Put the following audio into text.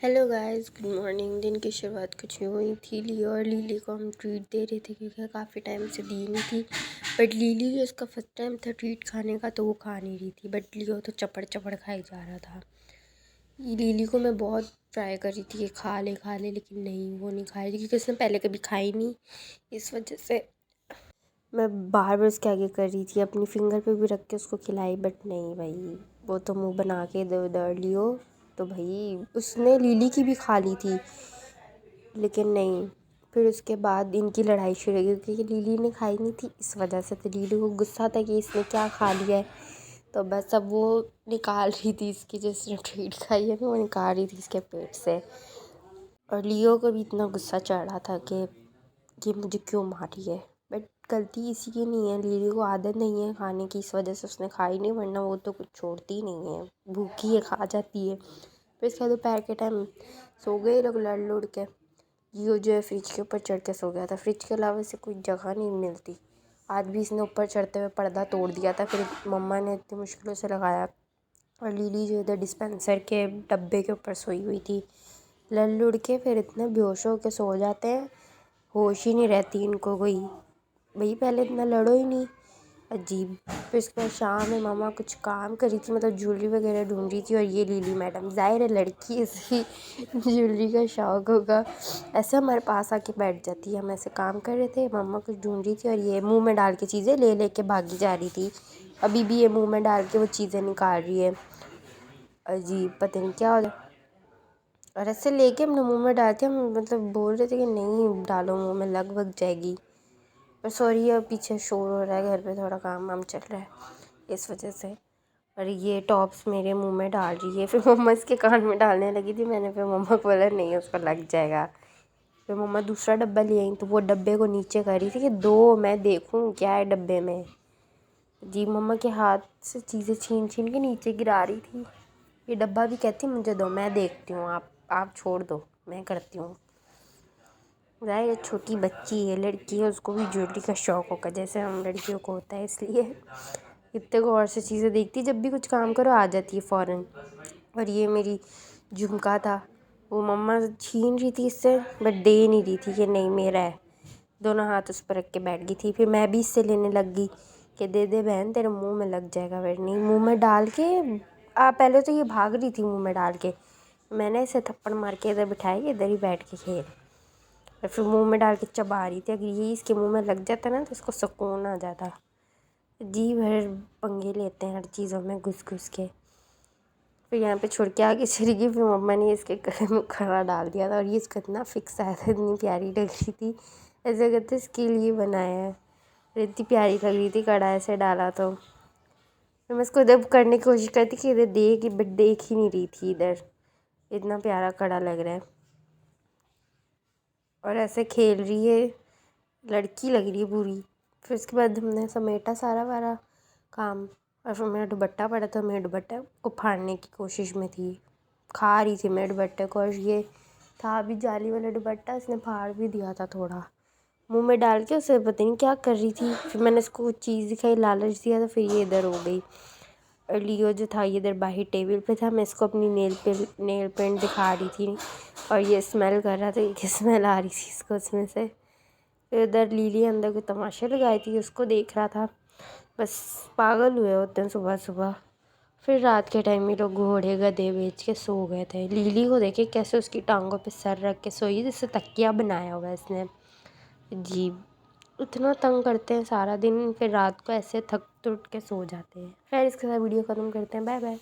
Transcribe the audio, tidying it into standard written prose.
Hello guys, good morning. दिन की शुरुआत कुछ यूँ हुई थी। लियो और लीली को हम ट्रीट दे रहे थे क्योंकि काफ़ी टाइम से दी नहीं थी। बट लीली जो उसका फर्स्ट टाइम था ट्रीट खाने का, तो वो खा नहीं रही थी। बट लियो तो चपड़ चपड़ खाई जा रहा था। लीली को मैं बहुत ट्राई कर रही थी कि खा ले, लेकिन नहीं, वो नहीं खा रही थी क्योंकि उसने पहले कभी खाई नहीं। इस वजह से मैं बार बार उसके आगे कर रही थी, अपनी फिंगर पे भी रख के उसको खिलाई। बट नहीं भाई, वो तो मुंह बना के इधर उधर लियो। तो भाई उसने लीली की भी खा ली थी, लेकिन नहीं। फिर उसके बाद इनकी लड़ाई शुरू हो गई क्योंकि लीली ने खाई नहीं थी, इस वजह से। तो लीली को गुस्सा था कि इसने क्या खा लिया है, तो बस अब वो निकाल रही थी इसकी, जिसने ट्रीट खाई है ना, वो निकाल रही थी इसके पेट से। और लियो को भी इतना गुस्सा चढ़ रहा था कि मुझे क्यों मारी है। बट गलती इसी की नहीं है, लीली को आदत नहीं है खाने की, इस वजह से उसने खाई नहीं, वरना वो तो कुछ छोड़ती नहीं है, भूखी है खा जाती है। फिर इसके बाद दोपहर के टाइम सो गए लोग लड़ लुड़ के। जियो जो है फ्रिज के ऊपर चढ़ के सो गया था। फ्रिज के अलावा इसे कोई जगह नहीं मिलती। आज भी इसने ऊपर चढ़ते हुए पर्दा तोड़ दिया था, फिर मम्मा ने इतनी मुश्किलों से लगाया। और लीली जो इधर डिस्पेंसर के डब्बे के ऊपर सोई हुई थी लड़ लुड़ के। फिर इतने बेहोश हो के सो जाते हैं, होश ही नहीं रहती इनको कोई। भाई पहले इतना लड़ो ही नहीं, अजीब। फिर उसके बाद शाम में मम्मा कुछ काम कर रही थी, मतलब ज्वेलरी वगैरह ढूंढ रही थी, और ये लीली मैडम, ज़ाहिर है लड़की इसी ज्वेलरी का शौक़ होगा, ऐसे हमारे पास आके बैठ जाती है। हम ऐसे काम कर रहे थे, मम्मा कुछ ढूंढ रही थी, और ये मुंह में डाल के चीज़ें ले ले के भागी जा रही थी। अभी भी ये मुंह में डाल के वो चीज़ें निकाल रही है, अजीब, पता नहीं क्या हो जाए। और ऐसे लेके हमने मुंह में डालते, हम मतलब बोल रहे थे कि नहीं डालो मुंह में, लग वग जाएगी। पर सॉरी, अब पीछे शोर हो रहा है, घर पे थोड़ा काम वाम चल रहा है, इस वजह से। और ये टॉप्स मेरे मुंह में डाल रही है। फिर मम्मा इसके कान में डालने लगी थी, मैंने फिर मम्मा को बोला नहीं उसको लग जाएगा। फिर मम्मा दूसरा डब्बा ले आई, तो वो डब्बे को नीचे कर रही थी कि दो मैं देखूं क्या है डब्बे में। जी, मम्मा के हाथ से चीज़ें छीन छीन के नीचे गिरा रही थी। ये डब्बा भी कहती मुझे दो, मैं देखती हूँ, आप छोड़ दो, मैं करती हूँ। ये छोटी बच्ची है, लड़की है, उसको भी ज्वेलरी का शौक़ होगा जैसे हम लड़कियों को होता है, इसलिए इतने गौर से चीज़ें देखती, जब भी कुछ काम करो आ जाती है फ़ौरन। और ये मेरी झुमका था, वो मम्मा छीन रही थी इससे, बट दे नहीं रही थी कि नहीं मेरा है। दोनों हाथ उस पर रख के बैठ गई थी। फिर मैं भी इससे लेने लग गई कि दे दे बहन, तेरे मुंह में लग जाएगा। फिर नहीं, मुंह में डाल के पहले तो ये भाग रही थी मुंह में डाल के, मैंने इसे थप्पड़ मार के इधर बिठाई, इधर ही बैठ के खेल। और फिर मुंह में डाल के चबा रही थी। अगर यही इसके मुंह में लग जाता ना तो इसको सुकून आ जाता। जी भर पंगे लेते हैं हर चीज़ों में घुस घुस के। फिर यहाँ पे छोड़ के आगे चली गई। फिर मम्मा ने इसके गले में खड़ा डाल दिया था, और ये इसको इतना फिक्स आया था, इतनी प्यारी लग रही थी, ऐसे करते इसके लिए बनाया है। और इतनी प्यारी लग रही थी, कड़ा ऐसे डाला तो। फिर मैं इसको इधर करने की कोशिश करती कि इधर देख, बट देख ही नहीं रही थी इधर, इतना प्यारा कड़ा लग रहा है। और ऐसे खेल रही है, लड़की लग रही है पूरी। फिर उसके बाद हमने समेटा सारा वारा काम, और फिर मेरा दुपट्टा पड़ा था, मेरे दुपट्टे को फाड़ने की कोशिश में थी, खा रही थी मेरे दुपट्टे को। और ये था भी जाली वाला दुपट्टा, इसने फाड़ भी दिया था थोड़ा, मुंह में डाल के उसे पता नहीं क्या कर रही थी। फिर मैंने इसको कुछ चीज़ दिखाई, लालच दिया, तो फिर ये इधर हो गई। और लियो जो था ये इधर बाहर टेबल पे था, मैं इसको अपनी नेल पेंट दिखा रही थी, और ये स्मेल कर रहा था, ये स्मेल आ रही थी इसको उसमें से। फिर उधर लीली अंदर कोई तमाशा लगाई थी, उसको देख रहा था। बस पागल हुए होते हैं सुबह सुबह। फिर रात के टाइम में लोग घोड़े गधे बेच के सो गए थे। लीली को देखे कैसे उसकी टांगों पे सर रख के सोई, जिससे तकिया बनाया हुआ है इसने, अजीब। इतना तंग करते हैं सारा दिन, फिर रात को ऐसे थक टूट के सो जाते हैं। खैर, इसके साथ वीडियो ख़त्म करते हैं, बाय बाय।